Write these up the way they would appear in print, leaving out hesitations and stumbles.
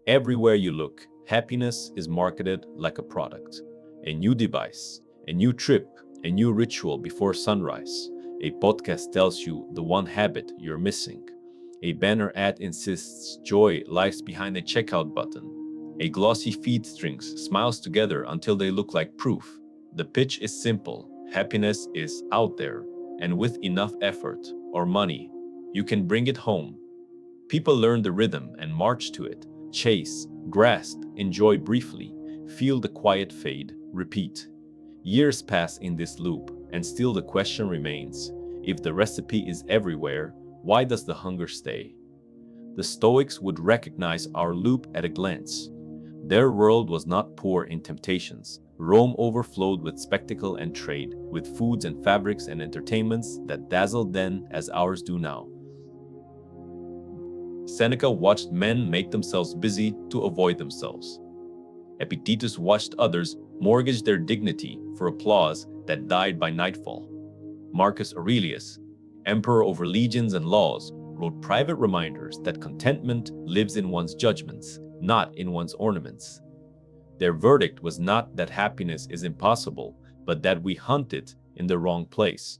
Everywhere you look, happiness is marketed like a product. A new device, a new trip, a new ritual before sunrise. A podcast tells you the one habit you're missing. A banner ad insists joy lies behind a checkout button. A glossy feed strings smiles together until they look like proof. The pitch is simple. Happiness is out there, and with enough effort or money, you can bring it home. People learn the rhythm and march to it. Chase, grasp, enjoy briefly, feel the quiet fade, repeat. Years pass in this loop, and still the question remains, if the recipe is everywhere, why does the hunger stay? The Stoics would recognize our loop at a glance. Their world was not poor in temptations. Rome overflowed with spectacle and trade, with foods and fabrics and entertainments that dazzled then as ours do now. Seneca watched men make themselves busy to avoid themselves. Epictetus watched others mortgage their dignity for applause that died by nightfall. Marcus Aurelius, emperor over legions and laws, wrote private reminders that contentment lives in one's judgments, not in one's ornaments. Their verdict was not that happiness is impossible, but that we hunt it in the wrong place,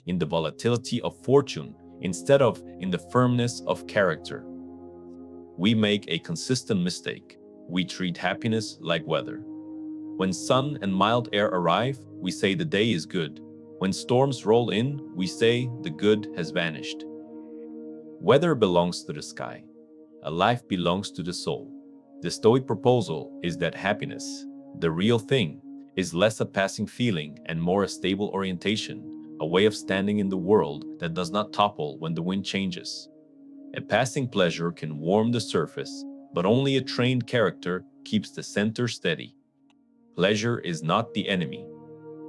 in the volatility of fortune instead of in the firmness of character. We make a consistent mistake. We treat happiness like weather. When sun and mild air arrive, we say the day is good. When storms roll in, we say the good has vanished. Weather belongs to the sky. A life belongs to the soul. The Stoic proposal is that happiness, the real thing, is less a passing feeling and more a stable orientation, a way of standing in the world that does not topple when the wind changes. A passing pleasure can warm the surface, but only a trained character keeps the center steady. Pleasure is not the enemy.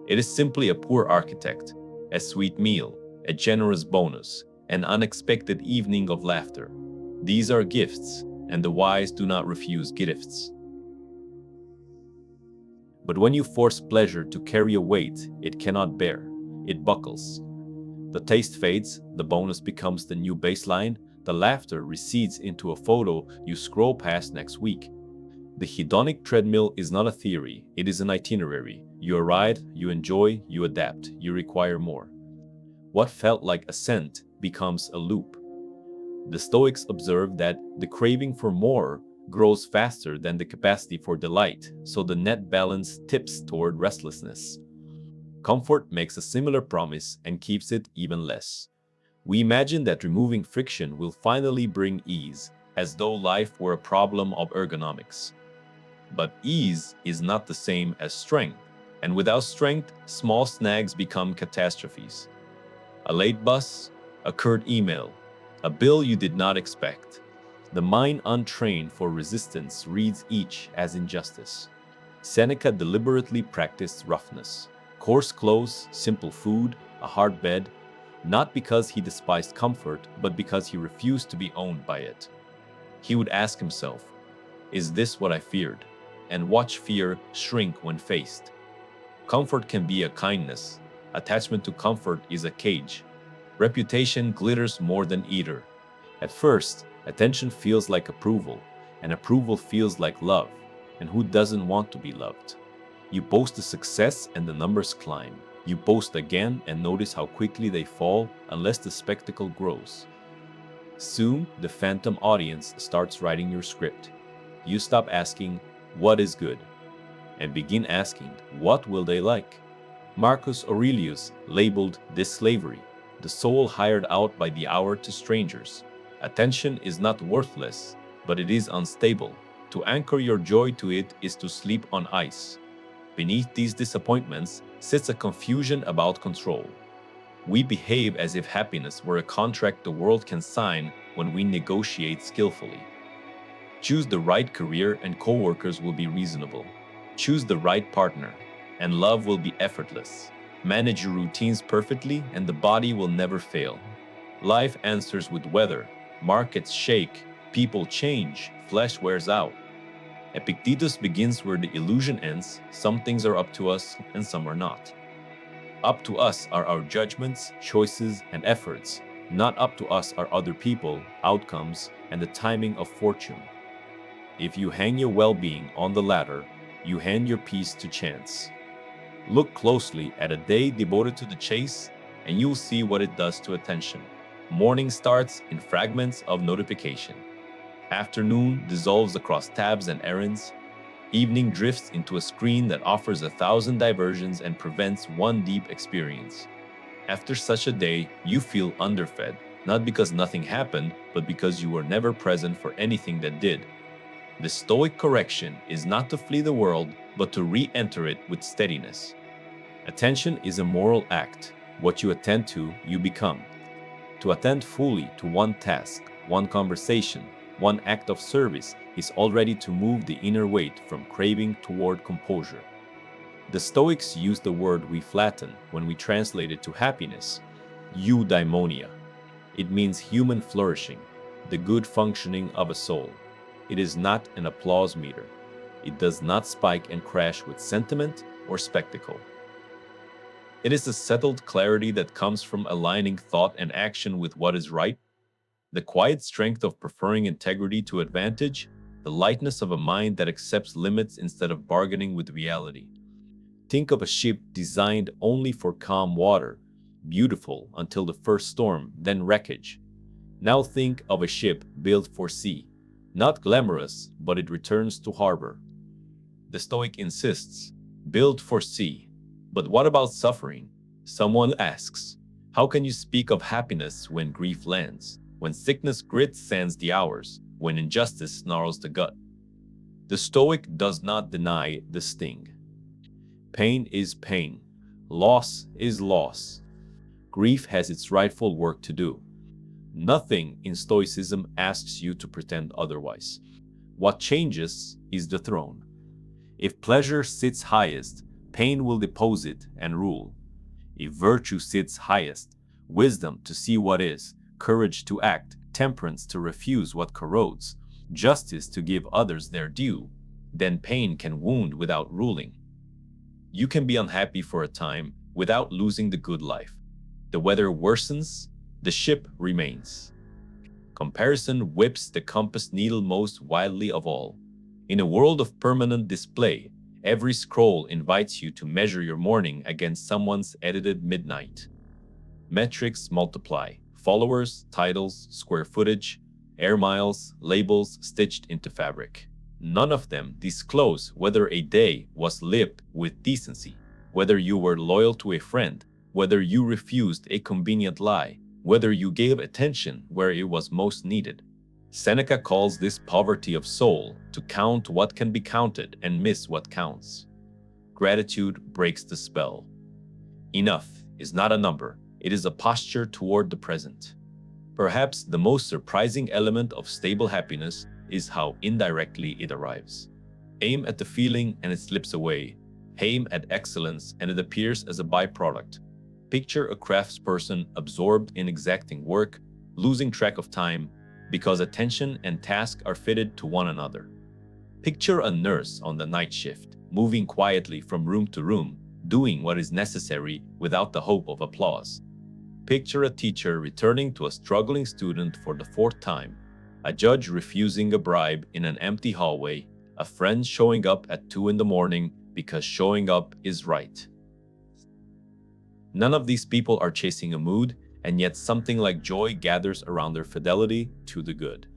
It is simply a poor architect, a sweet meal, a generous bonus, an unexpected evening of laughter. These are gifts, and the wise do not refuse gifts. But when you force pleasure to carry a weight it cannot bear, it buckles. The taste fades, the bonus becomes the new baseline, the laughter recedes into a photo you scroll past next week. The hedonic treadmill is not a theory, it is an itinerary. You ride, you enjoy, you adapt, you require more. What felt like ascent becomes a loop. The Stoics observe that the craving for more grows faster than the capacity for delight, so the net balance tips toward restlessness. Comfort makes a similar promise and keeps it even less. We imagine that removing friction will finally bring ease, as though life were a problem of ergonomics. But ease is not the same as strength, and without strength, small snags become catastrophes. A late bus, a curt email, a bill you did not expect. The mind untrained for resistance reads each as injustice. Seneca deliberately practiced roughness. Coarse clothes, simple food, a hard bed, not because he despised comfort, but because he refused to be owned by it. He would ask himself, "Is this what I feared?" and watch fear shrink when faced. Comfort can be a kindness. Attachment to comfort is a cage. Reputation glitters more than either. At first, attention feels like approval, and approval feels like love. And who doesn't want to be loved? You boast a success and the numbers climb. You boast again and notice how quickly they fall unless the spectacle grows. Soon, the phantom audience starts writing your script. You stop asking, "What is good?" and begin asking, "What will they like?" Marcus Aurelius labeled this slavery, the soul hired out by the hour to strangers. Attention is not worthless, but it is unstable. To anchor your joy to it is to sleep on ice. Beneath these disappointments sits a confusion about control. We behave as if happiness were a contract the world can sign when we negotiate skillfully. Choose the right career and coworkers will be reasonable. Choose the right partner, and love will be effortless. Manage your routines perfectly, and the body will never fail. Life answers with weather. Markets shake, people change, flesh wears out. Epictetus begins where the illusion ends. Some things are up to us, and some are not. Up to us are our judgments, choices, and efforts. Not up to us are other people, outcomes, and the timing of fortune. If you hang your well-being on the ladder, you hand your peace to chance. Look closely at a day devoted to the chase, and you'll see what it does to attention. Morning starts in fragments of notification. Afternoon dissolves across tabs and errands. Evening drifts into a screen that offers 1,000 diversions and prevents one deep experience. After such a day, you feel underfed, not because nothing happened, but because you were never present for anything that did. The Stoic correction is not to flee the world, but to re-enter it with steadiness. Attention is a moral act. What you attend to, you become. To attend fully to one task, one conversation, one act of service is already to move the inner weight from craving toward composure. The Stoics use the word we flatten when we translate it to happiness, eudaimonia. It means human flourishing, the good functioning of a soul. It is not an applause meter. It does not spike and crash with sentiment or spectacle. It is a settled clarity that comes from aligning thought and action with what is right, the quiet strength of preferring integrity to advantage, the lightness of a mind that accepts limits instead of bargaining with reality. Think of a ship designed only for calm water, beautiful until the first storm, then wreckage. Now think of a ship built for sea, not glamorous, but it returns to harbor. The Stoic insists, built for sea. But what about suffering? Someone asks, how can you speak of happiness when grief lands, when sickness grits sands the hours, when injustice snarls the gut? The Stoic does not deny the sting. Pain is pain. Loss is loss. Grief has its rightful work to do. Nothing in Stoicism asks you to pretend otherwise. What changes is the throne. If pleasure sits highest, pain will depose it and rule. If virtue sits highest, wisdom to see what is, courage to act, temperance to refuse what corrodes, justice to give others their due, then pain can wound without ruling. You can be unhappy for a time without losing the good life. The weather worsens, the ship remains. Comparison whips the compass needle most wildly of all. In a world of permanent display, every scroll invites you to measure your morning against someone's edited midnight. Metrics multiply: followers, titles, square footage, air miles, labels stitched into fabric. None of them disclose whether a day was lived with decency, whether you were loyal to a friend, whether you refused a convenient lie, whether you gave attention where it was most needed. Seneca calls this poverty of soul, to count what can be counted and miss what counts. Gratitude breaks the spell. Enough is not a number, it is a posture toward the present. Perhaps the most surprising element of stable happiness is how indirectly it arrives. Aim at the feeling and it slips away. Aim at excellence and it appears as a byproduct. Picture a craftsperson absorbed in exacting work, losing track of time, because attention and task are fitted to one another. Picture a nurse on the night shift, moving quietly from room to room, doing what is necessary without the hope of applause. Picture a teacher returning to a struggling student for the fourth time, a judge refusing a bribe in an empty hallway, a friend showing up at 2 in the morning because showing up is right. None of these people are chasing a mood, and yet something like joy gathers around their fidelity to the good.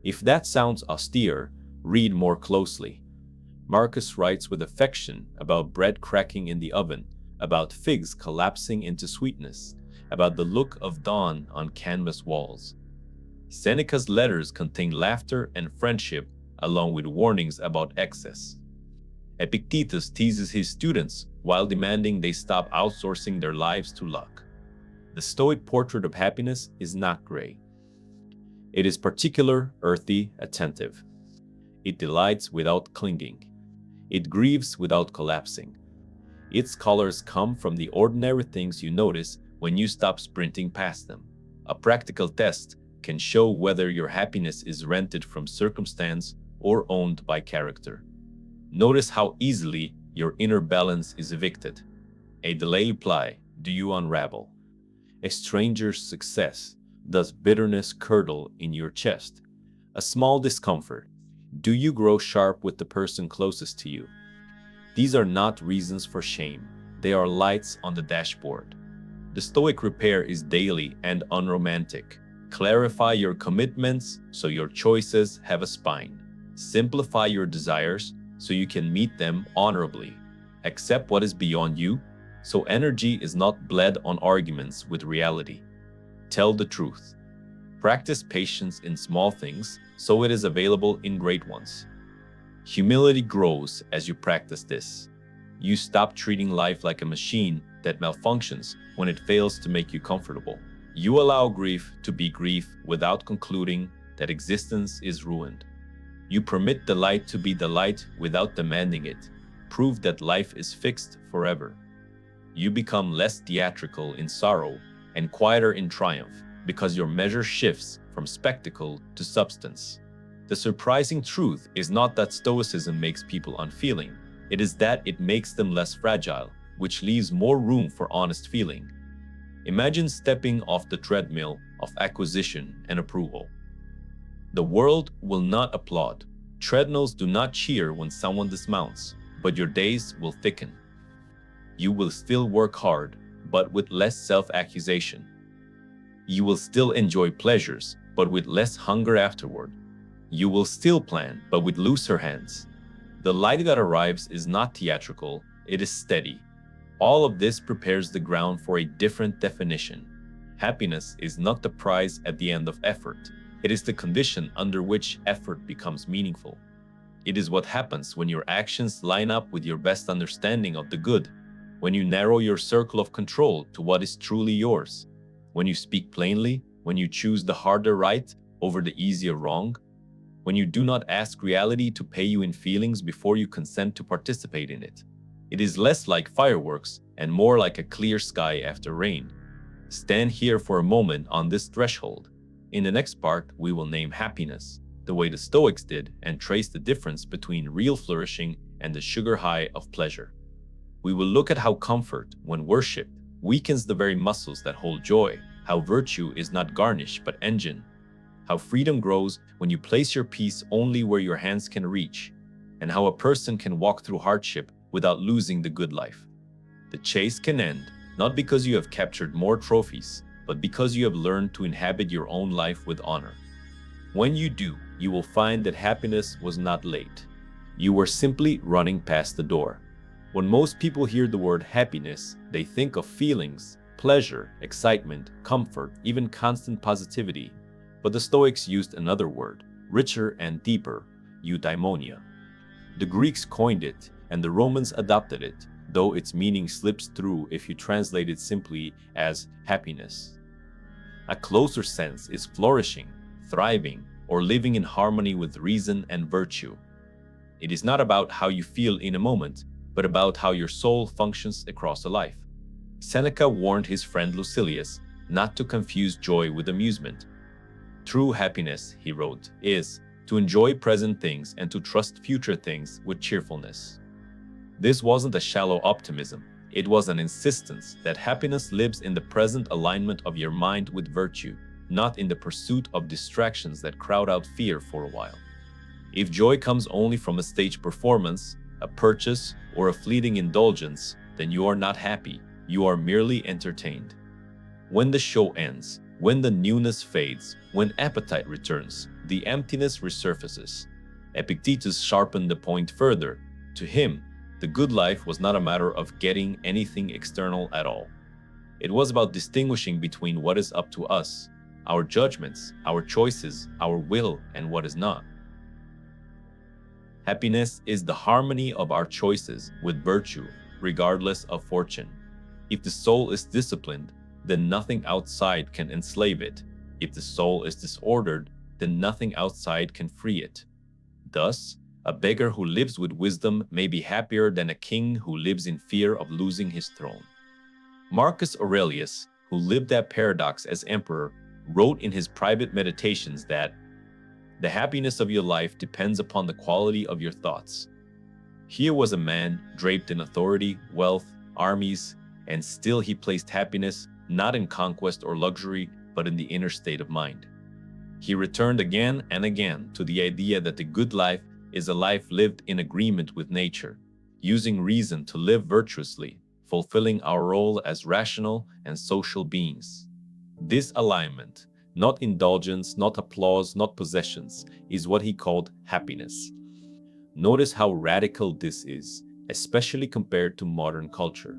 If that sounds austere, read more closely. Marcus writes with affection about bread cracking in the oven, about figs collapsing into sweetness, about the look of dawn on canvas walls. Seneca's letters contain laughter and friendship, along with warnings about excess. Epictetus teases his students while demanding they stop outsourcing their lives to luck. The Stoic portrait of happiness is not gray. It is particular, earthy, attentive. It delights without clinging. It grieves without collapsing. Its colors come from the ordinary things you notice when you stop sprinting past them. A practical test can show whether your happiness is rented from circumstance or owned by character. Notice how easily your inner balance is evicted. A delayed reply, do you unravel? A stranger's success, does bitterness curdle in your chest? A small discomfort, Do you grow sharp with the person closest to you? These are not reasons for shame. They are lights on the dashboard. The Stoic repair is daily and unromantic. Clarify your commitments so your choices have a spine. Simplify your desires so you can meet them honorably. Accept what is beyond you so energy is not bled on arguments with reality. Tell the truth. Practice patience in small things so it is available in great ones. Humility grows as you practice this. You stop treating life like a machine that malfunctions when it fails to make you comfortable. You allow grief to be grief without concluding that existence is ruined. You permit delight to be delight without demanding it. Prove that life is fixed forever. You become less theatrical in sorrow and quieter in triumph because your measure shifts from spectacle to substance. The surprising truth is not that Stoicism makes people unfeeling. It is that it makes them less fragile, which leaves more room for honest feeling. Imagine stepping off the treadmill of acquisition and approval. The world will not applaud. Treadmills do not cheer when someone dismounts, but your days will thicken. You will still work hard, but with less self-accusation. You will still enjoy pleasures, but with less hunger afterward. You will still plan, but with looser hands. The light that arrives is not theatrical, it is steady. All of this prepares the ground for a different definition. Happiness is not the prize at the end of effort. It is the condition under which effort becomes meaningful. It is what happens when your actions line up with your best understanding of the good, when you narrow your circle of control to what is truly yours, when you speak plainly, when you choose the harder right over the easier wrong, when you do not ask reality to pay you in feelings before you consent to participate in it. It is less like fireworks and more like a clear sky after rain. Stand here for a moment on this threshold. In the next part, we will name happiness, the way the Stoics did, and trace the difference between real flourishing and the sugar high of pleasure. We will look at how comfort, when worshipped, weakens the very muscles that hold joy, how virtue is not garnish but engine, how freedom grows when you place your peace only where your hands can reach, and how a person can walk through hardship without losing the good life. The chase can end, not because you have captured more trophies, but because you have learned to inhabit your own life with honor. When you do, you will find that happiness was not late. You were simply running past the door. When most people hear the word happiness, they think of feelings, pleasure, excitement, comfort, even constant positivity. But the Stoics used another word, richer and deeper, eudaimonia. The Greeks coined it, and the Romans adopted it, though its meaning slips through if you translate it simply as happiness. A closer sense is flourishing, thriving, or living in harmony with reason and virtue. It is not about how you feel in a moment, but about how your soul functions across a life. Seneca warned his friend Lucilius not to confuse joy with amusement. True happiness, he wrote, is to enjoy present things and to trust future things with cheerfulness. This wasn't a shallow optimism. It was an insistence that happiness lives in the present alignment of your mind with virtue, not in the pursuit of distractions that crowd out fear for a while. If joy comes only from a stage performance, a purchase, or a fleeting indulgence, then you are not happy, you are merely entertained. When the show ends, when the newness fades, when appetite returns, the emptiness resurfaces. Epictetus sharpened the point further. To him, the good life was not a matter of getting anything external at all. It was about distinguishing between what is up to us, our judgments, our choices, our will, and what is not. Happiness is the harmony of our choices with virtue, regardless of fortune. If the soul is disciplined, then nothing outside can enslave it. If the soul is disordered, then nothing outside can free it. Thus, a beggar who lives with wisdom may be happier than a king who lives in fear of losing his throne. Marcus Aurelius, who lived that paradox as emperor, wrote in his private meditations that the happiness of your life depends upon the quality of your thoughts. Here was a man draped in authority, wealth, armies, and still he placed happiness not in conquest or luxury, but in the inner state of mind. He returned again and again to the idea that the good life is a life lived in agreement with nature, using reason to live virtuously, fulfilling our role as rational and social beings. This alignment, not indulgence, not applause, not possessions, is what he called happiness. Notice how radical this is, especially compared to modern culture.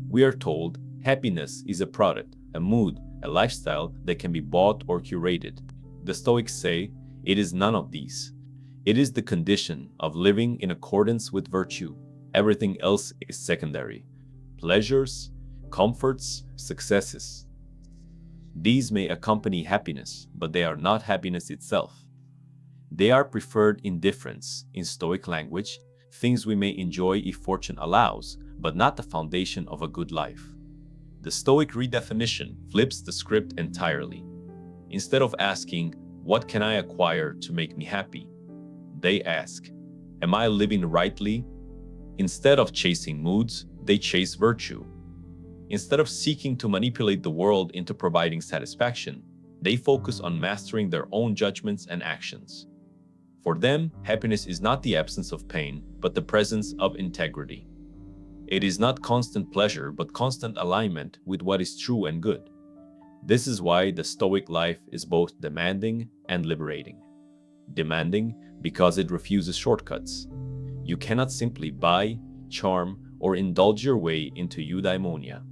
We are told happiness is a product, a mood, a lifestyle that can be bought or curated. The Stoics say it is none of these. It is the condition of living in accordance with virtue. Everything else is secondary. Pleasures, comforts, successes. These may accompany happiness, but they are not happiness itself. They are preferred indifference, in Stoic language, things we may enjoy if fortune allows, but not the foundation of a good life. The Stoic redefinition flips the script entirely. Instead of asking, "What can I acquire to make me happy?" they ask, "Am I living rightly?" Instead of chasing moods, they chase virtue. Instead of seeking to manipulate the world into providing satisfaction, they focus on mastering their own judgments and actions. For them, happiness is not the absence of pain, but the presence of integrity. It is not constant pleasure, but constant alignment with what is true and good. This is why the Stoic life is both demanding and liberating. Demanding because it refuses shortcuts. You cannot simply buy, charm, or indulge your way into eudaimonia.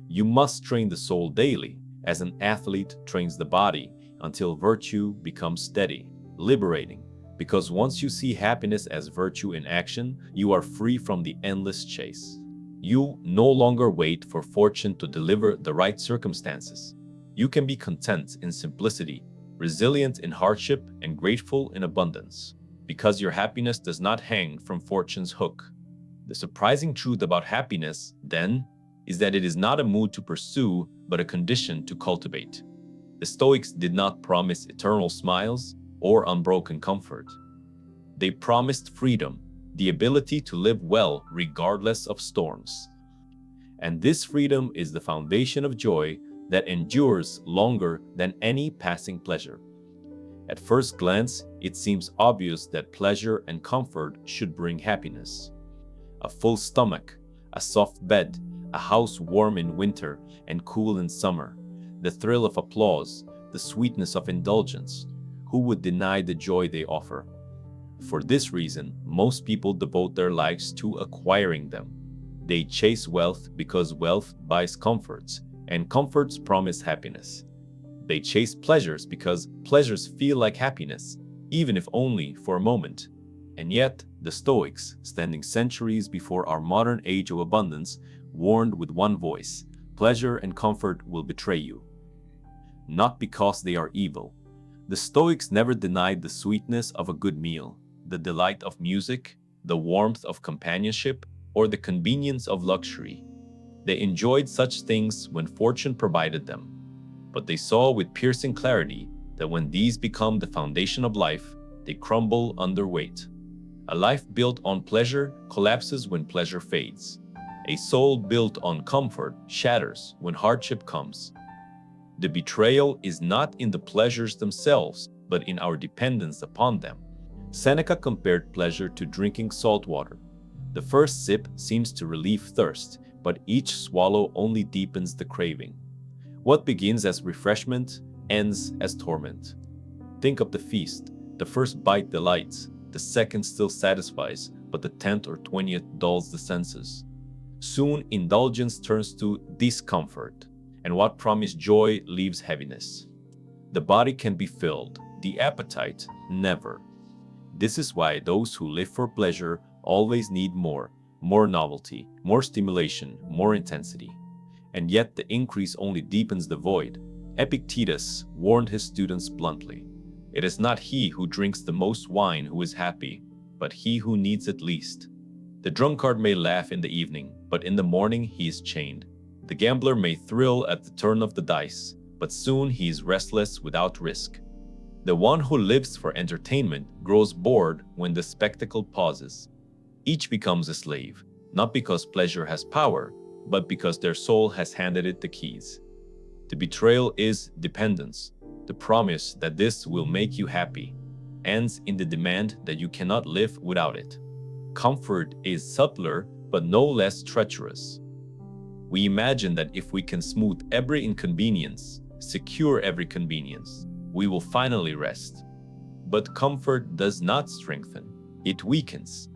You must train the soul daily, as an athlete trains the body, until virtue becomes steady, liberating, because once you see happiness as virtue in action, you are free from the endless chase. You no longer wait for fortune to deliver the right circumstances. You can be content in simplicity, resilient in hardship, and grateful in abundance, because your happiness does not hang from fortune's hook. The surprising truth about happiness, then, is that it is not a mood to pursue, but a condition to cultivate. The Stoics did not promise eternal smiles or unbroken comfort. They promised freedom, the ability to live well regardless of storms. And this freedom is the foundation of joy that endures longer than any passing pleasure. At first glance, it seems obvious that pleasure and comfort should bring happiness. A full stomach, a soft bed, a house warm in winter and cool in summer, the thrill of applause, the sweetness of indulgence. Who would deny the joy they offer? For this reason, most people devote their lives to acquiring them. They chase wealth because wealth buys comforts, and comforts promise happiness. They chase pleasures because pleasures feel like happiness, even if only for a moment. And yet, the Stoics, standing centuries before our modern age of abundance, warned with one voice, pleasure and comfort will betray you. Not because they are evil. The Stoics never denied the sweetness of a good meal, the delight of music, the warmth of companionship, or the convenience of luxury. They enjoyed such things when fortune provided them. But they saw with piercing clarity that when these become the foundation of life, they crumble under weight. A life built on pleasure collapses when pleasure fades. A soul built on comfort shatters when hardship comes. The betrayal is not in the pleasures themselves, but in our dependence upon them. Seneca compared pleasure to drinking salt water. The first sip seems to relieve thirst, but each swallow only deepens the craving. What begins as refreshment ends as torment. Think of the feast. The first bite delights, the second still satisfies, but the 10th or 20th dulls the senses. Soon indulgence turns to discomfort, and what promised joy leaves heaviness. The body can be filled, the appetite never. This is why those who live for pleasure always need more novelty, more stimulation, more intensity. And yet the increase only deepens the void. Epictetus warned his students bluntly. It is not he who drinks the most wine who is happy, but he who needs it least. The drunkard may laugh in the evening, but in the morning he is chained. The gambler may thrill at the turn of the dice, but soon he is restless without risk. The one who lives for entertainment grows bored when the spectacle pauses. Each becomes a slave, not because pleasure has power, but because their soul has handed it the keys. The betrayal is dependence. the promise that this will make you happy, ends in the demand that you cannot live without it. Comfort is subtler, but no less treacherous. We imagine that if we can smooth every inconvenience, secure every convenience, we will finally rest. But comfort does not strengthen, it weakens.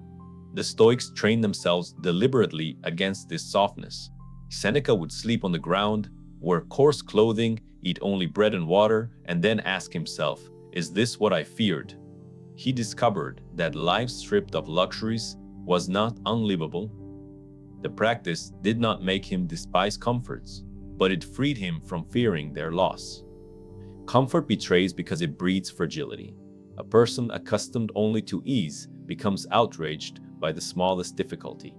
The Stoics trained themselves deliberately against this softness. Seneca would sleep on the ground, wear coarse clothing, eat only bread and water, and then ask himself, "Is this what I feared?" He discovered that life stripped of luxuries was not unlivable. The practice did not make him despise comforts, but it freed him from fearing their loss. Comfort betrays because it breeds fragility. A person accustomed only to ease becomes outraged by the smallest difficulty.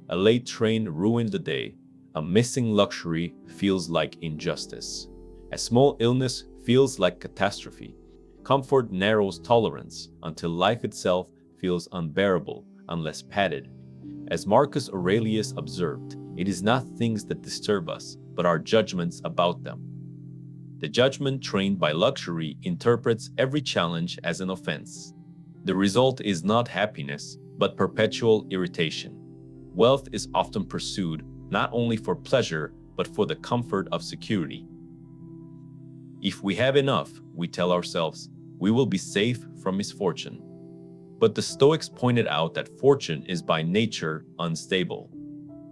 A late train ruined the day. A missing luxury feels like injustice. A small illness feels like catastrophe. Comfort narrows tolerance until life itself feels unbearable unless padded. As Marcus Aurelius observed, it is not things that disturb us, but our judgments about them. The judgment trained by luxury interprets every challenge as an offense. The result is not happiness, but perpetual irritation. Wealth is often pursued not only for pleasure, but for the comfort of security. If we have enough, we tell ourselves, we will be safe from misfortune. But the Stoics pointed out that fortune is by nature unstable.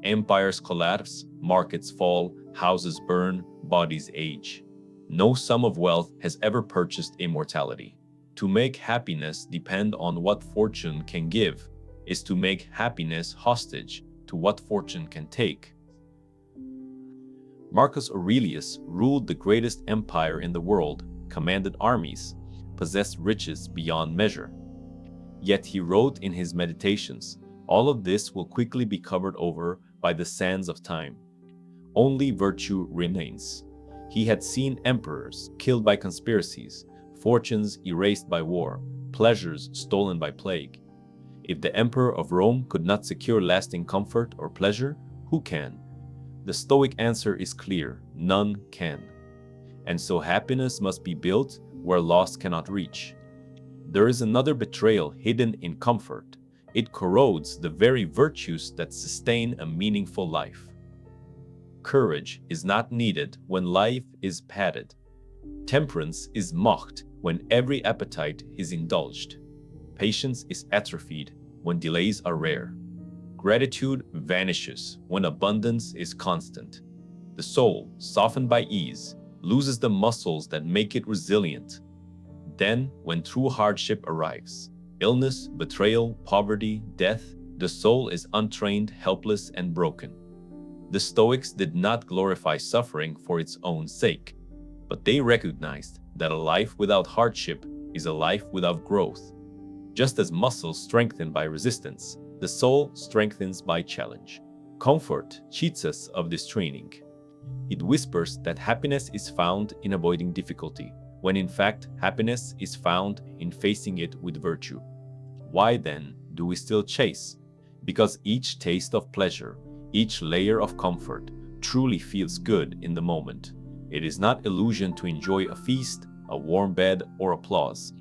Empires collapse, markets fall, houses burn, bodies age. No sum of wealth has ever purchased immortality. To make happiness depend on what fortune can give is to make happiness hostage to what fortune can take. Marcus Aurelius ruled the greatest empire in the world, commanded armies, possessed riches beyond measure. Yet he wrote in his meditations, "All of this will quickly be covered over by the sands of time. Only virtue remains." He had seen emperors killed by conspiracies, fortunes erased by war, pleasures stolen by plague. If the emperor of Rome could not secure lasting comfort or pleasure, who can? The Stoic answer is clear: none can. And so happiness must be built where loss cannot reach. There is another betrayal hidden in comfort. It corrodes the very virtues that sustain a meaningful life. Courage is not needed when life is padded. Temperance is mocked when every appetite is indulged. Patience is atrophied when delays are rare. Gratitude vanishes when abundance is constant. The soul, softened by ease, loses the muscles that make it resilient. Then, when true hardship arrives, illness, betrayal, poverty, death, the soul is untrained, helpless, and broken. The Stoics did not glorify suffering for its own sake, but they recognized that a life without hardship is a life without growth. Just as muscles strengthen by resistance, the soul strengthens by challenge. Comfort cheats us of this training. It whispers that happiness is found in avoiding difficulty, when in fact happiness is found in facing it with virtue. Why then do we still chase? Because each taste of pleasure, each layer of comfort, truly feels good in the moment. It is not illusion to enjoy a feast, a warm bed, or applause.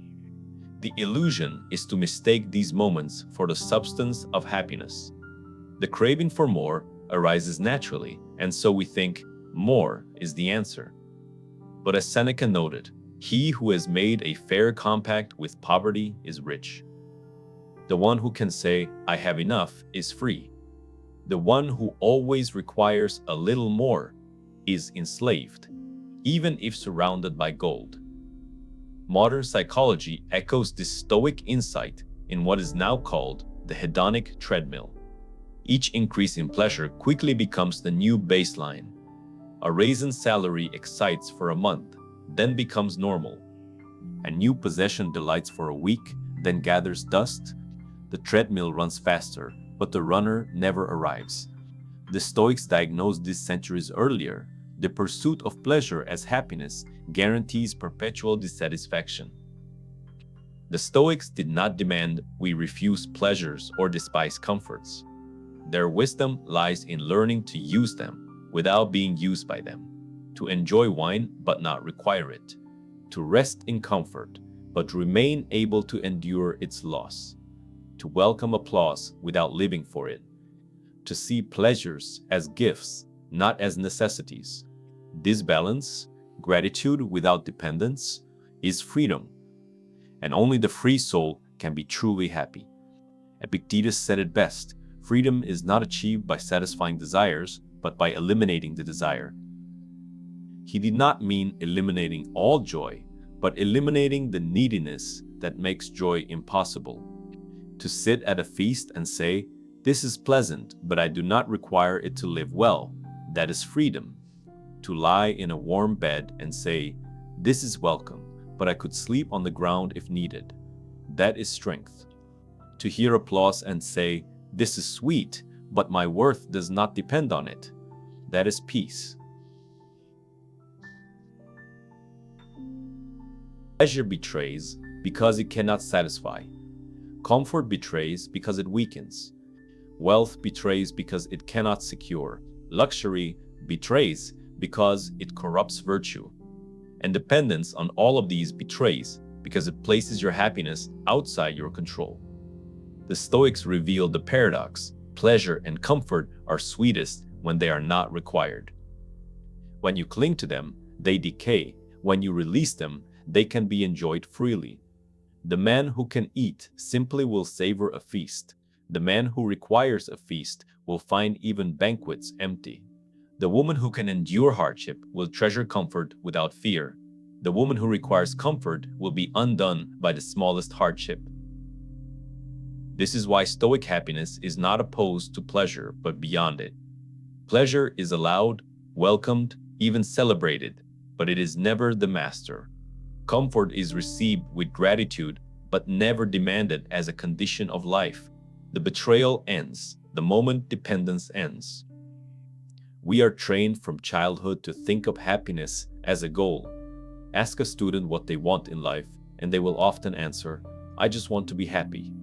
The illusion is to mistake these moments for the substance of happiness. The craving for more arises naturally, and so we think more is the answer. But as Seneca noted, he who has made a fair compact with poverty is rich. The one who can say, "I have enough," is free. The one who always requires a little more is enslaved, even if surrounded by gold. Modern psychology echoes this Stoic insight in what is now called the hedonic treadmill. Each increase in pleasure quickly becomes the new baseline. A raise in salary excites for a month, then becomes normal. A new possession delights for a week, then gathers dust. The treadmill runs faster, but the runner never arrives. The Stoics diagnosed this centuries earlier. The pursuit of pleasure as happiness guarantees perpetual dissatisfaction. The Stoics did not demand we refuse pleasures or despise comforts. Their wisdom lies in learning to use them without being used by them, to enjoy wine but not require it, to rest in comfort, but remain able to endure its loss, to welcome applause without living for it, to see pleasures as gifts, not as necessities. This balance, gratitude without dependence, is freedom, and only the free soul can be truly happy. Epictetus said it best: freedom is not achieved by satisfying desires, but by eliminating the desire. He did not mean eliminating all joy, but eliminating the neediness that makes joy impossible. To sit at a feast and say, "This is pleasant, but I do not require it to live well," that is freedom. To lie in a warm bed and say, "This is welcome, but I could sleep on the ground if needed," that is strength. To hear applause and say, "This is sweet, but my worth does not depend on it," that is peace. Pleasure betrays because it cannot satisfy. Comfort betrays because it weakens. Wealth betrays because it cannot secure. Luxury betrays because it corrupts virtue. And dependence on all of these betrays because it places your happiness outside your control. The Stoics reveal the paradox: pleasure and comfort are sweetest when they are not required. When you cling to them, they decay. When you release them, they can be enjoyed freely. The man who can eat simply will savor a feast. The man who requires a feast will find even banquets empty. The woman who can endure hardship will treasure comfort without fear. The woman who requires comfort will be undone by the smallest hardship. This is why Stoic happiness is not opposed to pleasure, but beyond it. Pleasure is allowed, welcomed, even celebrated, but it is never the master. Comfort is received with gratitude, but never demanded as a condition of life. The betrayal ends the moment dependence ends. We are trained from childhood to think of happiness as a goal. Ask a student what they want in life, and they will often answer, "I just want to be happy."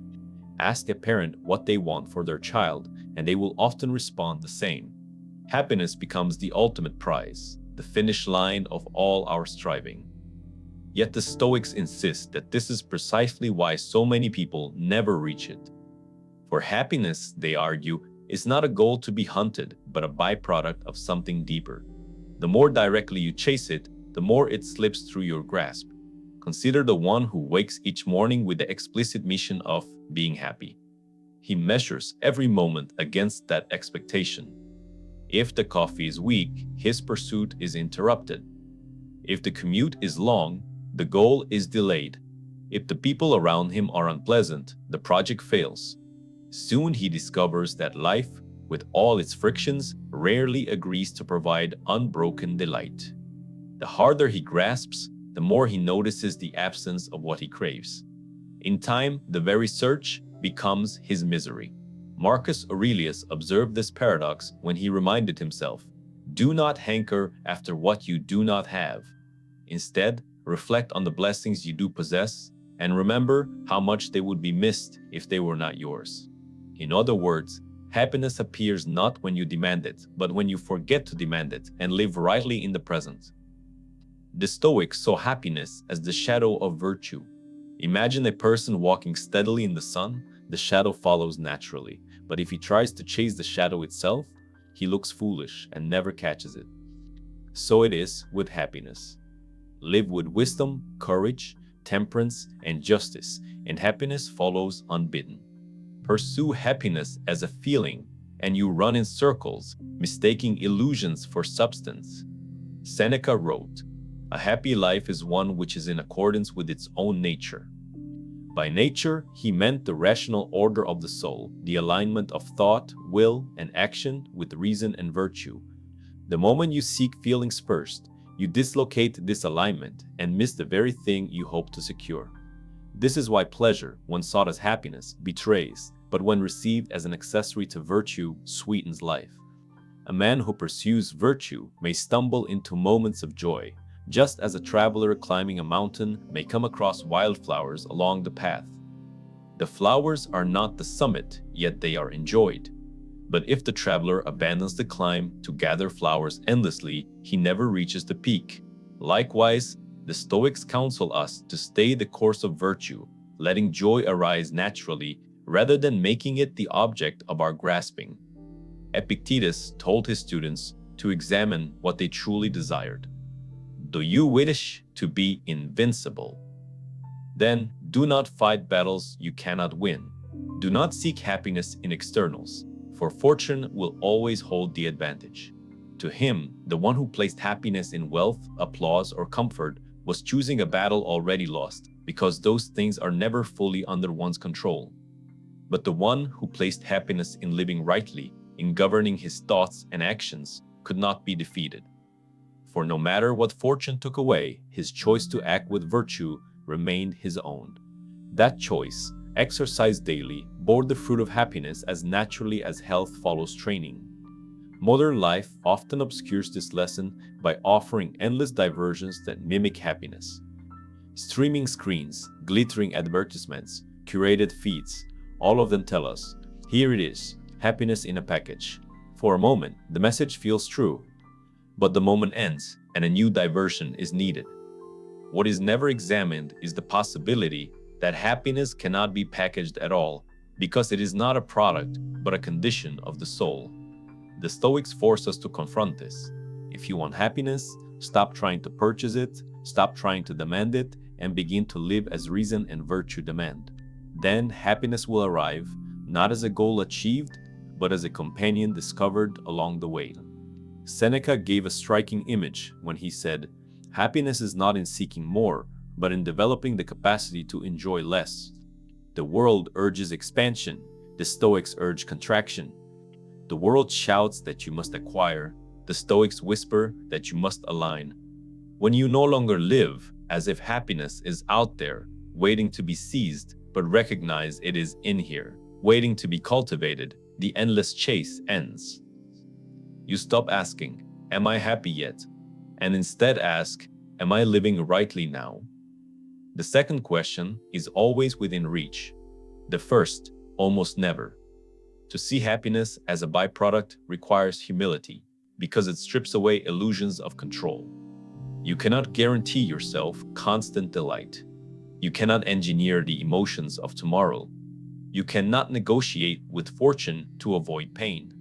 Ask a parent what they want for their child, and they will often respond the same. Happiness becomes the ultimate prize, the finish line of all our striving. Yet the Stoics insist that this is precisely why so many people never reach it. For happiness, they argue, is not a goal to be hunted, but a byproduct of something deeper. The more directly you chase it, the more it slips through your grasp. Consider the one who wakes each morning with the explicit mission of being happy. He measures every moment against that expectation. If the coffee is weak, his pursuit is interrupted. If the commute is long, the goal is delayed. If the people around him are unpleasant, the project fails. Soon he discovers that life, with all its frictions, rarely agrees to provide unbroken delight. The harder he grasps, the more he notices the absence of what he craves. In time, the very search becomes his misery. Marcus Aurelius observed this paradox when he reminded himself, "Do not hanker after what you do not have. Instead, reflect on the blessings you do possess, and remember how much they would be missed if they were not yours." In other words, happiness appears not when you demand it, but when you forget to demand it and live rightly in the present. The Stoics saw happiness as the shadow of virtue. Imagine a person walking steadily in the sun. The shadow follows naturally, but if he tries to chase the shadow itself, he looks foolish and never catches it. So it is with happiness. Live with wisdom, courage, temperance, and justice, and happiness follows unbidden. Pursue happiness as a feeling, and you run in circles, mistaking illusions for substance. Seneca wrote, "A happy life is one which is in accordance with its own nature." By nature, he meant the rational order of the soul, the alignment of thought, will, and action with reason and virtue. The moment you seek feelings first, you dislocate this alignment and miss the very thing you hope to secure. This is why pleasure, when sought as happiness, betrays, but when received as an accessory to virtue, sweetens life. A man who pursues virtue may stumble into moments of joy, just as a traveler climbing a mountain may come across wildflowers along the path. The flowers are not the summit, yet they are enjoyed. But if the traveler abandons the climb to gather flowers endlessly, he never reaches the peak. Likewise, The Stoics counsel us to stay the course of virtue, letting joy arise naturally rather than making it the object of our grasping. Epictetus told his students to examine what they truly desired. Do you wish to be invincible? Then do not fight battles you cannot win. Do not seek happiness in externals, for fortune will always hold the advantage. To him, the one who placed happiness in wealth, applause, or comfort was choosing a battle already lost, because those things are never fully under one's control. But the one who placed happiness in living rightly, in governing his thoughts and actions, could not be defeated. For no matter what fortune took away, his choice to act with virtue remained his own. That choice, exercised daily, bore the fruit of happiness as naturally as health follows training. Modern life often obscures this lesson by offering endless diversions that mimic happiness. Streaming screens, glittering advertisements, curated feeds, all of them tell us, here it is, happiness in a package. For a moment, the message feels true, but the moment ends and a new diversion is needed. What is never examined is the possibility that happiness cannot be packaged at all, because it is not a product, but a condition of the soul. The Stoics force us to confront this. If you want happiness, stop trying to purchase it, stop trying to demand it, and begin to live as reason and virtue demand. Then happiness will arrive, not as a goal achieved, but as a companion discovered along the way. Seneca gave a striking image when he said, happiness is not in seeking more, but in developing the capacity to enjoy less. The world urges expansion, the Stoics urge contraction. The world shouts that you must acquire, the Stoics whisper that you must align. When you no longer live as if happiness is out there, waiting to be seized, but recognize it is in here, waiting to be cultivated, the endless chase ends. You stop asking, am I happy yet? And instead ask, am I living rightly now? The second question is always within reach. The first, almost never. To see happiness as a byproduct requires humility, because it strips away illusions of control. You cannot guarantee yourself constant delight. You cannot engineer the emotions of tomorrow. You cannot negotiate with fortune to avoid pain.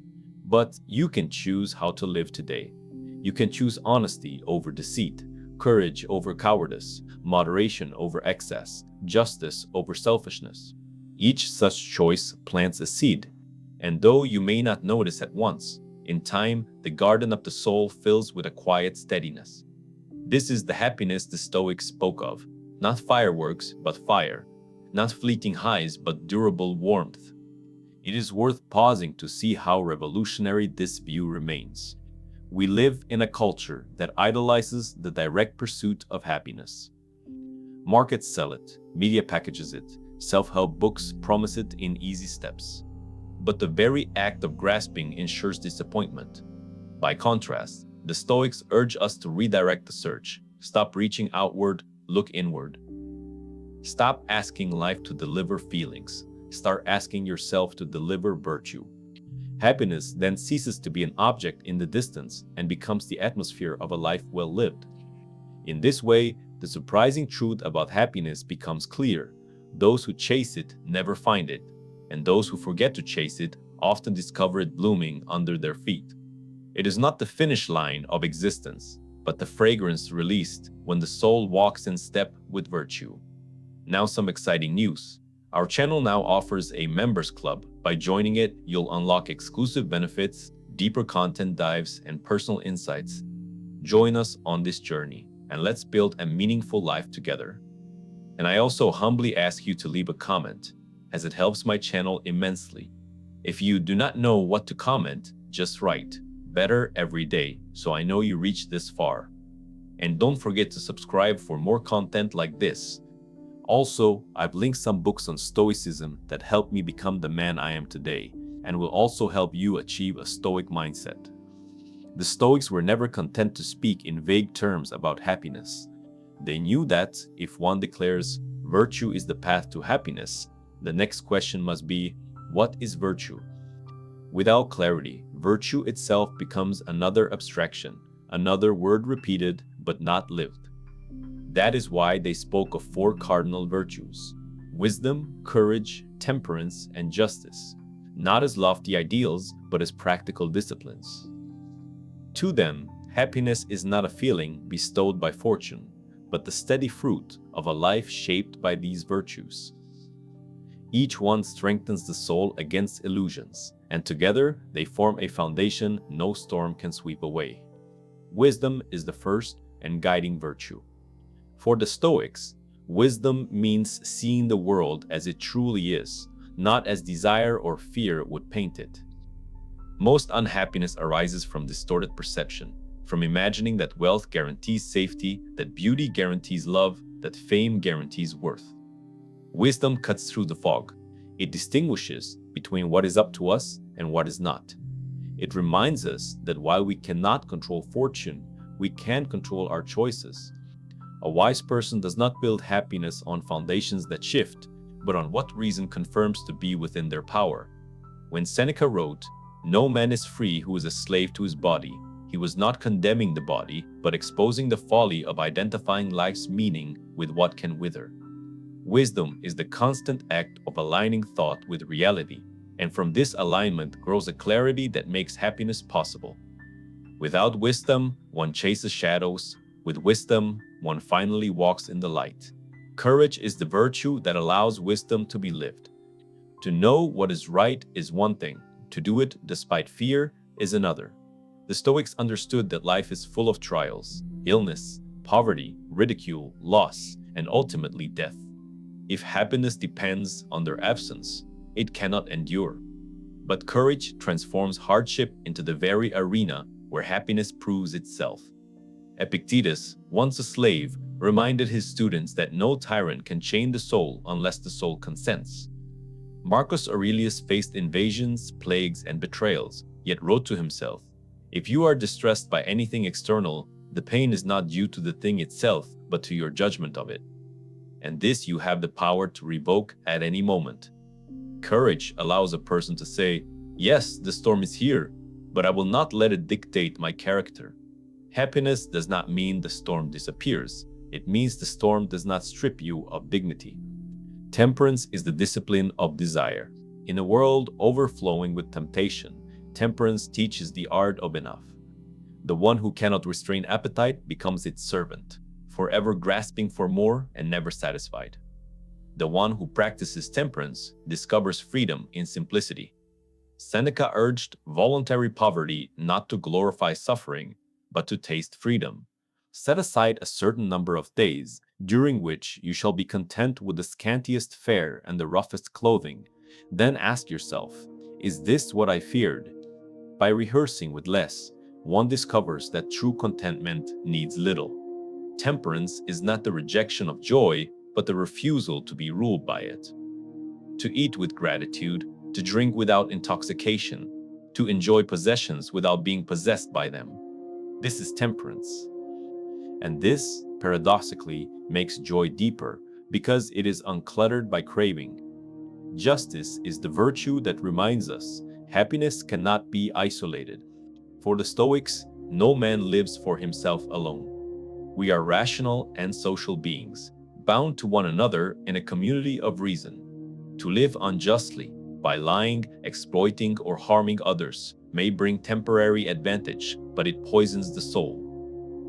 But you can choose how to live today. You can choose honesty over deceit, courage over cowardice, moderation over excess, justice over selfishness. Each such choice plants a seed, and though you may not notice at once, in time the garden of the soul fills with a quiet steadiness. This is the happiness the Stoics spoke of, not fireworks but fire, not fleeting highs but durable warmth. It is worth pausing to see how revolutionary this view remains. We live in a culture that idolizes the direct pursuit of happiness. Markets sell it, media packages it, self-help books promise it in easy steps. But the very act of grasping ensures disappointment. By contrast, the Stoics urge us to redirect the search. Stop reaching outward, look inward. Stop asking life to deliver feelings. Start asking yourself to deliver virtue. Happiness then ceases to be an object in the distance and becomes the atmosphere of a life well lived. In this way, the surprising truth about happiness becomes clear. Those who chase it never find it, and those who forget to chase it often discover it blooming under their feet. It is not the finish line of existence, but the fragrance released when the soul walks in step with virtue. Now some exciting news. Our channel now offers a members club. By joining it, you'll unlock exclusive benefits, deeper content dives, and personal insights. Join us on this journey, and let's build a meaningful life together. And I also humbly ask you to leave a comment, as it helps my channel immensely. If you do not know what to comment, just write "better every day" so I know you reached this far. And don't forget to subscribe for more content like this. Also, I've linked some books on Stoicism that helped me become the man I am today, and will also help you achieve a Stoic mindset. The Stoics were never content to speak in vague terms about happiness. They knew that if one declares virtue is the path to happiness, the next question must be, what is virtue? Without clarity, virtue itself becomes another abstraction, another word repeated but not lived. That is why they spoke of four cardinal virtues: wisdom, courage, temperance, and justice, not as lofty ideals, but as practical disciplines. To them, happiness is not a feeling bestowed by fortune, but the steady fruit of a life shaped by these virtues. Each one strengthens the soul against illusions, and together they form a foundation no storm can sweep away. Wisdom is the first and guiding virtue. For the Stoics, wisdom means seeing the world as it truly is, not as desire or fear would paint it. Most unhappiness arises from distorted perception, from imagining that wealth guarantees safety, that beauty guarantees love, that fame guarantees worth. Wisdom cuts through the fog. It distinguishes between what is up to us and what is not. It reminds us that while we cannot control fortune, we can control our choices. A wise person does not build happiness on foundations that shift, but on what reason confirms to be within their power. When Seneca wrote, "No man is free who is a slave to his body," he was not condemning the body, but exposing the folly of identifying life's meaning with what can wither. Wisdom is the constant act of aligning thought with reality, and from this alignment grows a clarity that makes happiness possible. Without wisdom, one chases shadows. With wisdom, one finally walks in the light. Courage is the virtue that allows wisdom to be lived. To know what is right is one thing, to do it despite fear is another. The Stoics understood that life is full of trials, illness, poverty, ridicule, loss, and ultimately death. If happiness depends on their absence, it cannot endure. But courage transforms hardship into the very arena where happiness proves itself. Epictetus, once a slave, reminded his students that no tyrant can chain the soul unless the soul consents. Marcus Aurelius faced invasions, plagues, and betrayals, yet wrote to himself, "If you are distressed by anything external, the pain is not due to the thing itself, but to your judgment of it. And this you have the power to revoke at any moment." Courage allows a person to say, "Yes, the storm is here, but I will not let it dictate my character." Happiness does not mean the storm disappears. It means the storm does not strip you of dignity. Temperance is the discipline of desire. In a world overflowing with temptation, temperance teaches the art of enough. The one who cannot restrain appetite becomes its servant, forever grasping for more and never satisfied. The one who practices temperance discovers freedom in simplicity. Seneca urged voluntary poverty not to glorify suffering, but to taste freedom. Set aside a certain number of days, during which you shall be content with the scantiest fare and the roughest clothing. Then ask yourself, is this what I feared? By rehearsing with less, one discovers that true contentment needs little. Temperance is not the rejection of joy, but the refusal to be ruled by it. To eat with gratitude, to drink without intoxication, to enjoy possessions without being possessed by them. This is temperance. And this, paradoxically, makes joy deeper because it is uncluttered by craving. Justice is the virtue that reminds us happiness cannot be isolated. For the Stoics, no man lives for himself alone. We are rational and social beings, bound to one another in a community of reason. To live unjustly, by lying, exploiting, or harming others, may bring temporary advantage, but it poisons the soul.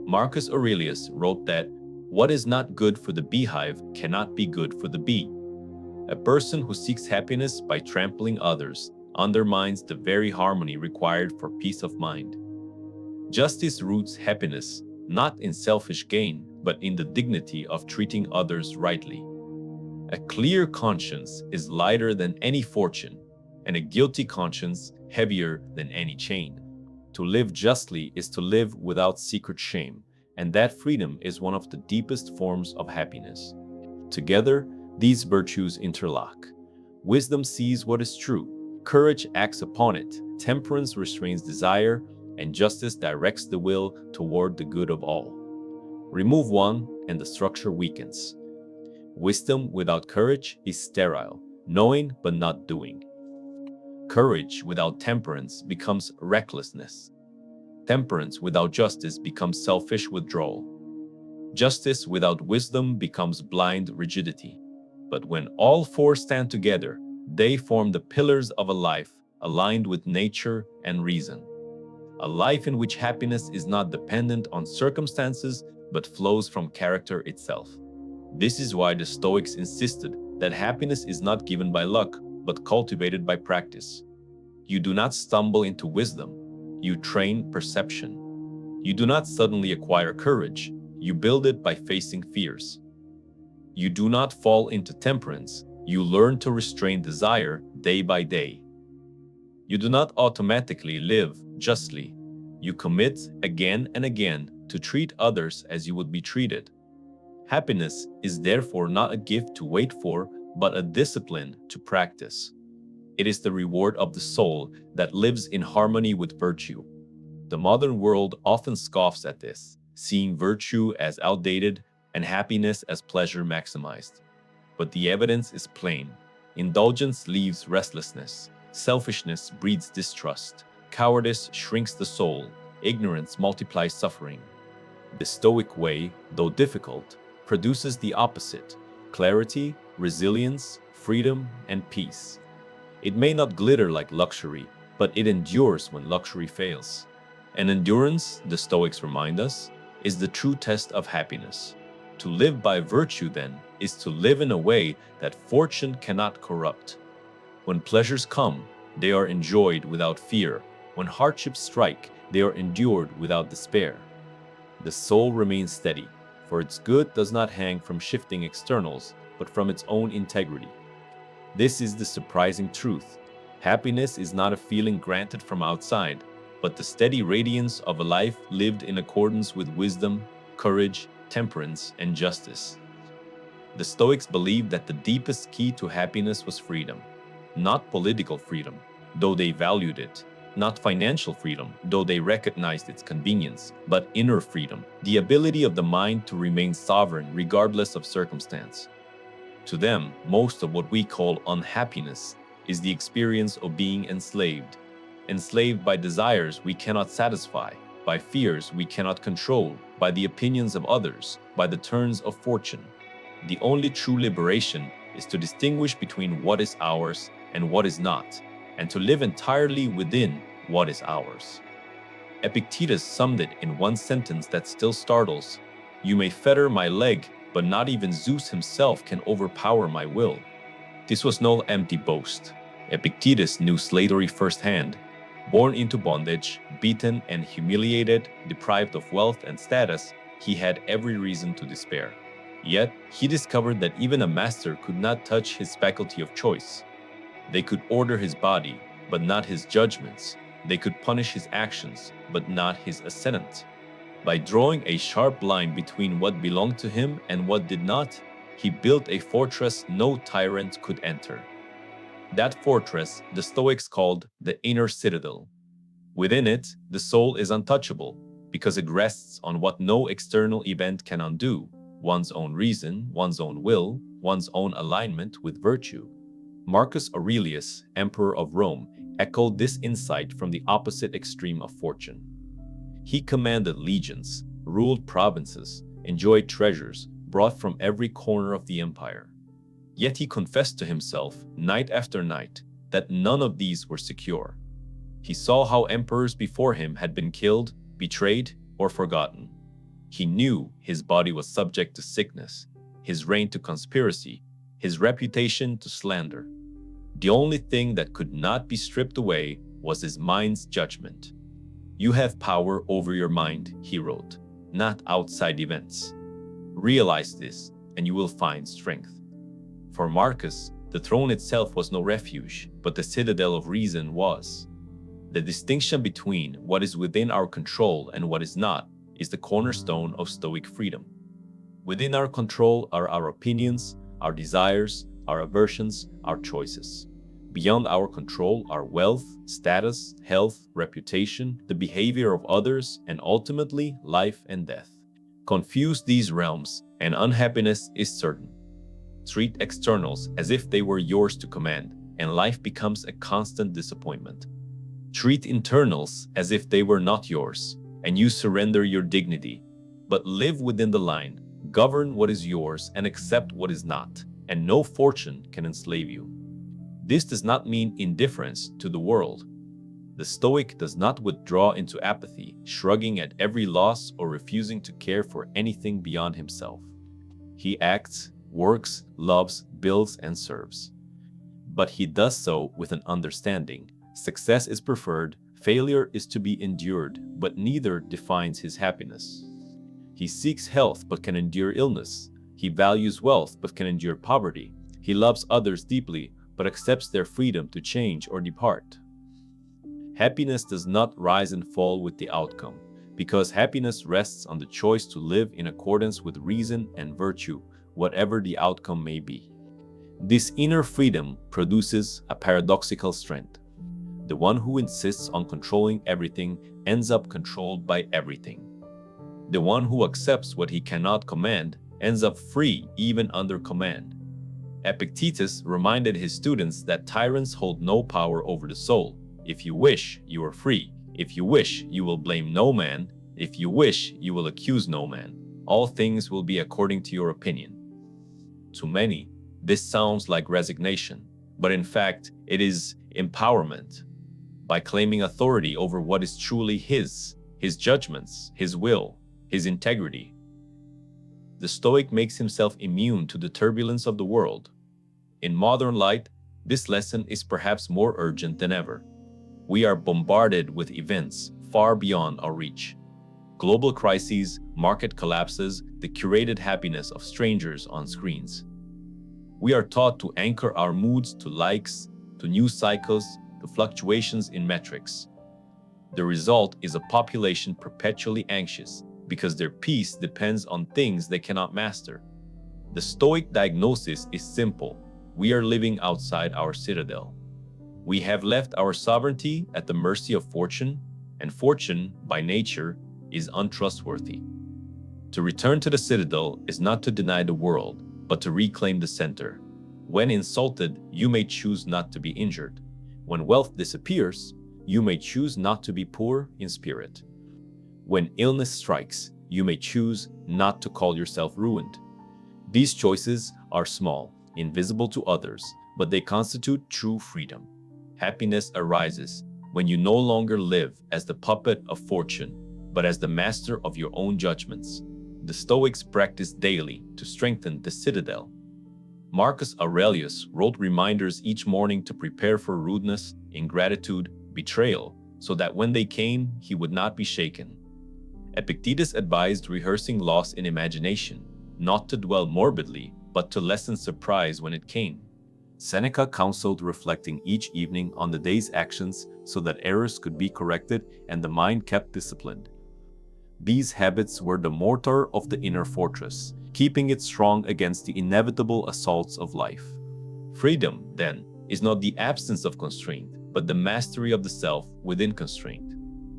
Marcus Aurelius wrote that, "What is not good for the beehive cannot be good for the bee." A person who seeks happiness by trampling others undermines the very harmony required for peace of mind. Justice roots happiness, not in selfish gain, but in the dignity of treating others rightly. A clear conscience is lighter than any fortune, and a guilty conscience heavier than any chain. To live justly is to live without secret shame, and that freedom is one of the deepest forms of happiness. Together, these virtues interlock. Wisdom sees what is true, courage acts upon it, temperance restrains desire, and justice directs the will toward the good of all. Remove one, and the structure weakens. Wisdom without courage is sterile, knowing but not doing. Courage without temperance becomes recklessness. Temperance without justice becomes selfish withdrawal. Justice without wisdom becomes blind rigidity. But when all four stand together, they form the pillars of a life aligned with nature and reason. A life in which happiness is not dependent on circumstances but flows from character itself. This is why the Stoics insisted that happiness is not given by luck but cultivated by practice. You do not stumble into wisdom, you train perception. You do not suddenly acquire courage, you build it by facing fears. You do not fall into temperance, you learn to restrain desire day by day. You do not automatically live justly, you commit again and again to treat others as you would be treated. Happiness is therefore not a gift to wait for, but a discipline to practice. It is the reward of the soul that lives in harmony with virtue. The modern world often scoffs at this, seeing virtue as outdated and happiness as pleasure maximized. But the evidence is plain. Indulgence leaves restlessness. Selfishness breeds distrust. Cowardice shrinks the soul. Ignorance multiplies suffering. The Stoic way, though difficult, produces the opposite: clarity, resilience, freedom, and peace. It may not glitter like luxury, but it endures when luxury fails. And endurance, the Stoics remind us, is the true test of happiness. To live by virtue, then, is to live in a way that fortune cannot corrupt. When pleasures come, they are enjoyed without fear. When hardships strike, they are endured without despair. The soul remains steady, for its good does not hang from shifting externals, but from its own integrity. This is the surprising truth. Happiness is not a feeling granted from outside, but the steady radiance of a life lived in accordance with wisdom, courage, temperance, and justice. The Stoics believed that the deepest key to happiness was freedom. Not political freedom, though they valued it. Not financial freedom, though they recognized its convenience, but inner freedom, the ability of the mind to remain sovereign regardless of circumstance. To them, most of what we call unhappiness is the experience of being enslaved. Enslaved by desires we cannot satisfy, by fears we cannot control, by the opinions of others, by the turns of fortune. The only true liberation is to distinguish between what is ours and what is not, and to live entirely within what is ours. Epictetus summed it in one sentence that still startles: "You may fetter my leg, but not even Zeus himself can overpower my will." This was no empty boast. Epictetus knew slavery firsthand. Born into bondage, beaten and humiliated, deprived of wealth and status, he had every reason to despair. Yet, he discovered that even a master could not touch his faculty of choice. They could order his body, but not his judgments. They could punish his actions, but not his assent. By drawing a sharp line between what belonged to him and what did not, he built a fortress no tyrant could enter. That fortress the Stoics called the inner citadel. Within it, the soul is untouchable because it rests on what no external event can undo: one's own reason, one's own will, one's own alignment with virtue. Marcus Aurelius, Emperor of Rome, echoed this insight from the opposite extreme of fortune. He commanded legions, ruled provinces, enjoyed treasures brought from every corner of the empire. Yet he confessed to himself, night after night, that none of these were secure. He saw how emperors before him had been killed, betrayed, or forgotten. He knew his body was subject to sickness, his reign to conspiracy, his reputation to slander. The only thing that could not be stripped away was his mind's judgment. "You have power over your mind," he wrote, "not outside events. Realize this, and you will find strength." For Marcus, the throne itself was no refuge, but the citadel of reason was. The distinction between what is within our control and what is not is the cornerstone of Stoic freedom. Within our control are our opinions, our desires, our aversions, our choices. Beyond our control are wealth, status, health, reputation, the behavior of others, and ultimately life and death. Confuse these realms, and unhappiness is certain. Treat externals as if they were yours to command, and life becomes a constant disappointment. Treat internals as if they were not yours, and you surrender your dignity. But live within the line, Govern what is yours and accept what is not, and no fortune can enslave you. This does not mean indifference to the world. The Stoic does not withdraw into apathy, shrugging at every loss or refusing to care for anything beyond himself. He acts, works, loves, builds, and serves. But he does so with an understanding. Success is preferred, failure is to be endured, but neither defines his happiness. He seeks health but can endure illness. He values wealth but can endure poverty. He loves others deeply but accepts their freedom to change or depart. Happiness does not rise and fall with the outcome, because happiness rests on the choice to live in accordance with reason and virtue, whatever the outcome may be. This inner freedom produces a paradoxical strength. The one who insists on controlling everything ends up controlled by everything. The one who accepts what he cannot command ends up free even under command. Epictetus reminded his students that tyrants hold no power over the soul. If you wish, you are free. If you wish, you will blame no man. If you wish, you will accuse no man. All things will be according to your opinion. To many, this sounds like resignation, but in fact, it is empowerment. By claiming authority over what is truly his judgments, his will, his integrity, the Stoic makes himself immune to the turbulence of the world. In modern light, this lesson is perhaps more urgent than ever. We are bombarded with events far beyond our reach. Global crises, market collapses, the curated happiness of strangers on screens. We are taught to anchor our moods to likes, to news cycles, to fluctuations in metrics. The result is a population perpetually anxious because their peace depends on things they cannot master. The Stoic diagnosis is simple. We are living outside our citadel. We have left our sovereignty at the mercy of fortune, and fortune, by nature, is untrustworthy. To return to the citadel is not to deny the world, but to reclaim the center. When insulted, you may choose not to be injured. When wealth disappears, you may choose not to be poor in spirit. When illness strikes, you may choose not to call yourself ruined. These choices are small, invisible to others, but they constitute true freedom. Happiness arises when you no longer live as the puppet of fortune, but as the master of your own judgments. The Stoics practice daily to strengthen the citadel. Marcus Aurelius wrote reminders each morning to prepare for rudeness, ingratitude, betrayal, so that when they came, he would not be shaken. Epictetus advised rehearsing loss in imagination, not to dwell morbidly, but to lessen surprise when it came. Seneca counseled reflecting each evening on the day's actions so that errors could be corrected and the mind kept disciplined. These habits were the mortar of the inner fortress, keeping it strong against the inevitable assaults of life. Freedom, then, is not the absence of constraint, but the mastery of the self within constraint.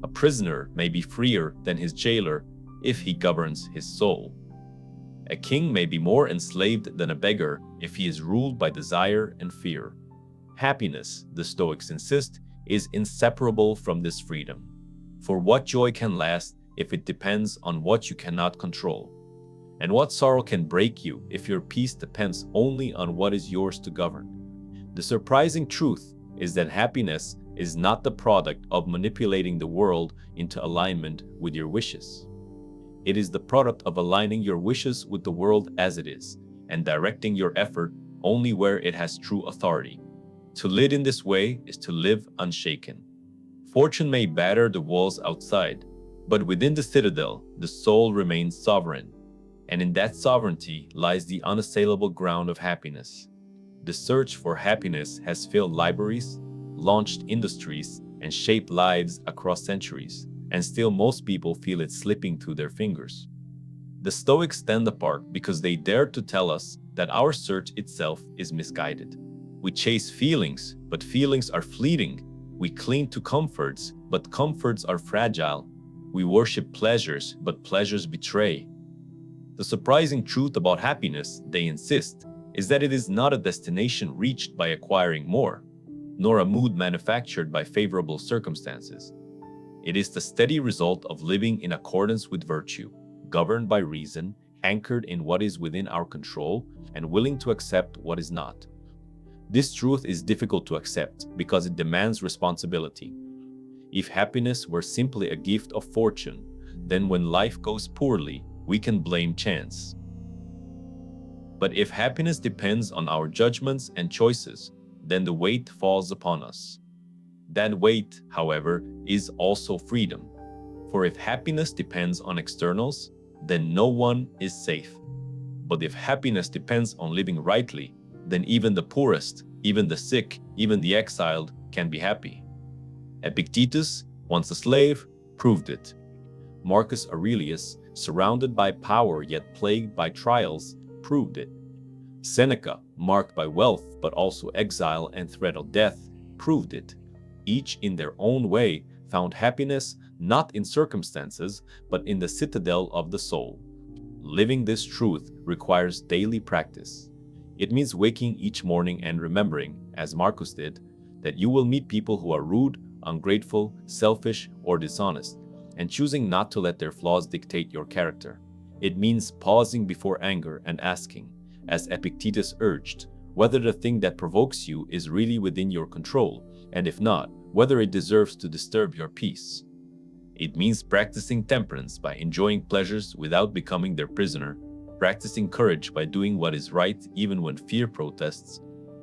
A prisoner may be freer than his jailer if he governs his soul. A king may be more enslaved than a beggar if he is ruled by desire and fear. Happiness, the Stoics insist, is inseparable from this freedom. For what joy can last if it depends on what you cannot control? And what sorrow can break you if your peace depends only on what is yours to govern? The surprising truth is that happiness is not the product of manipulating the world into alignment with your wishes. It is the product of aligning your wishes with the world as it is, and directing your effort only where it has true authority. To live in this way is to live unshaken. Fortune may batter the walls outside, but within the citadel, the soul remains sovereign, and in that sovereignty lies the unassailable ground of happiness. The search for happiness has filled libraries, launched industries, and shaped lives across centuries, and still most people feel it slipping through their fingers. The Stoics stand apart because they dare to tell us that our search itself is misguided. We chase feelings, but feelings are fleeting. We cling to comforts, but comforts are fragile. We worship pleasures, but pleasures betray. The surprising truth about happiness, they insist, is that it is not a destination reached by acquiring more, nor a mood manufactured by favorable circumstances. It is the steady result of living in accordance with virtue, governed by reason, anchored in what is within our control and willing to accept what is not. This truth is difficult to accept because it demands responsibility. If happiness were simply a gift of fortune, then when life goes poorly, we can blame chance. But if happiness depends on our judgments and choices, then the weight falls upon us. That weight, however, is also freedom. For if happiness depends on externals, then no one is safe. But if happiness depends on living rightly, then even the poorest, even the sick, even the exiled can be happy. Epictetus, once a slave, proved it. Marcus Aurelius, surrounded by power yet plagued by trials, proved it. Seneca, marked by wealth but also exile and threat of death, proved it. Each in their own way found happiness not in circumstances but in the citadel of the soul. Living this truth requires daily practice. It means waking each morning and remembering, as Marcus did, that you will meet people who are rude, ungrateful, selfish, or dishonest, and choosing not to let their flaws dictate your character. It means pausing before anger and asking, as Epictetus urged, whether the thing that provokes you is really within your control, and if not, whether it deserves to disturb your peace. It means practicing temperance by enjoying pleasures without becoming their prisoner, practicing courage by doing what is right even when fear protests,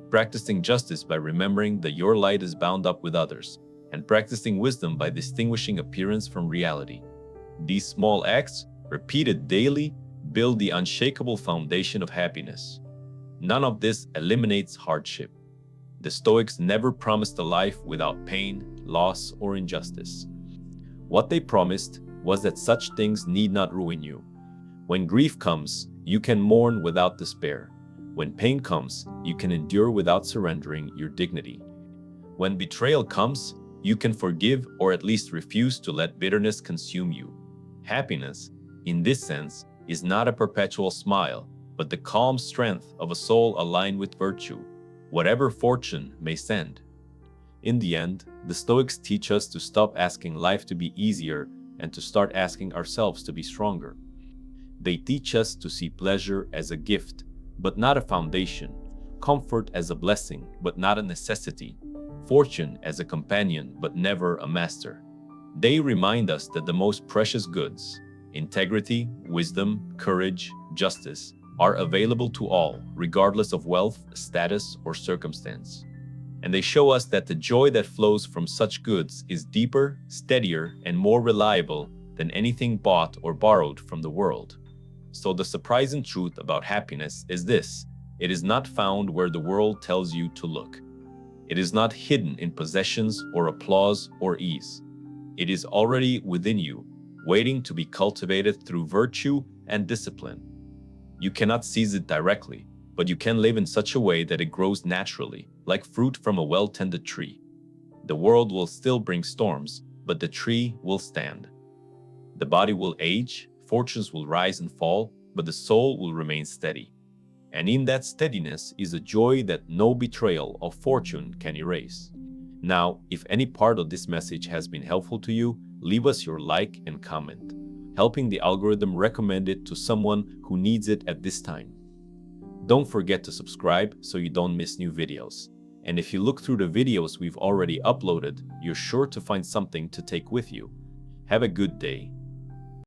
practicing justice by remembering that your light is bound up with others, and practicing wisdom by distinguishing appearance from reality. These small acts, repeated daily, build the unshakable foundation of happiness. None of this eliminates hardship. The Stoics never promised a life without pain, loss, or injustice. What they promised was that such things need not ruin you. When grief comes, you can mourn without despair. When pain comes, you can endure without surrendering your dignity. When betrayal comes, you can forgive or at least refuse to let bitterness consume you. Happiness, in this sense, is not a perpetual smile, but the calm strength of a soul aligned with virtue, whatever fortune may send. In the end, the Stoics teach us to stop asking life to be easier and to start asking ourselves to be stronger. They teach us to see pleasure as a gift, but not a foundation, comfort as a blessing, but not a necessity, fortune as a companion, but never a master. They remind us that the most precious goods, integrity, wisdom, courage, justice, are available to all, regardless of wealth, status, or circumstance. And they show us that the joy that flows from such goods is deeper, steadier, and more reliable than anything bought or borrowed from the world. So the surprising truth about happiness is this: it is not found where the world tells you to look. It is not hidden in possessions or applause or ease. It is already within you, waiting to be cultivated through virtue and discipline. You cannot seize it directly, but you can live in such a way that it grows naturally, like fruit from a well-tended tree. The world will still bring storms, but the tree will stand. The body will age, fortunes will rise and fall, but the soul will remain steady. And in that steadiness is a joy that no betrayal of fortune can erase. Now, if any part of this message has been helpful to you, leave us your like and comment, helping the algorithm recommend it to someone who needs it at this time. Don't forget to subscribe so you don't miss new videos. And if you look through the videos we've already uploaded, you're sure to find something to take with you. Have a good day.